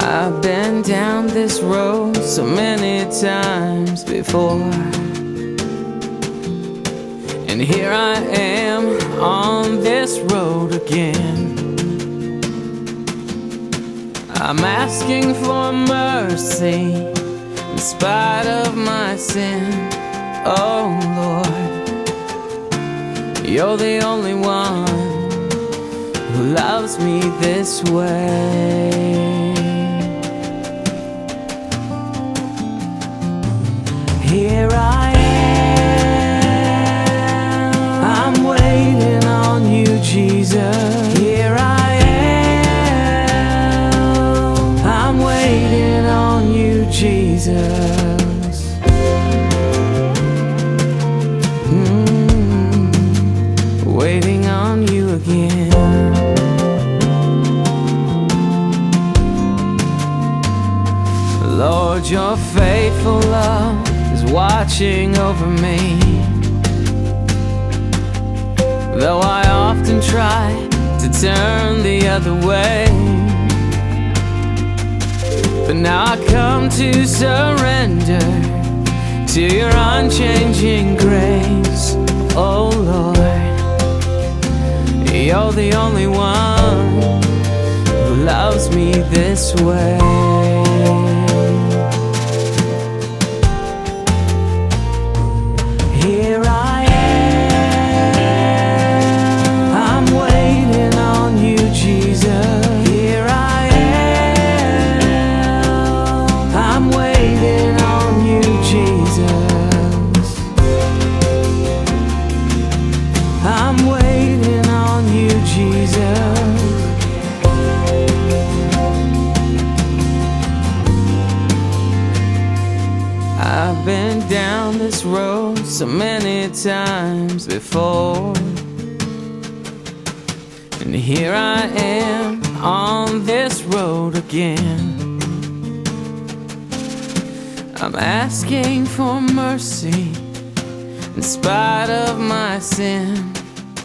I've been down this road so many times before, and here I am on this road again. I'm asking for mercy in spite of my sin. Oh Lord, you're the only one who loves me this way. Here I am, I'm waiting on you, Jesus. Here I am, I'm waiting on you, Jesus. Waiting on you again. Lord, your faithful love is watching over me. Though I often try to turn the other way, but now I come to surrender to your unchanging grace. Oh Lord, you're the only one who loves me this way. Here I am, I'm waiting on you, Jesus. Here I am, I'm waiting on you, Jesus. I'm waiting on you, Jesus. I've been down this road so many times before, and here I am on this road again. I'm asking for mercy in spite of my sin.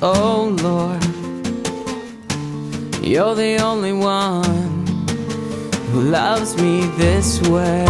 Oh Lord, you're the only one who loves me this way.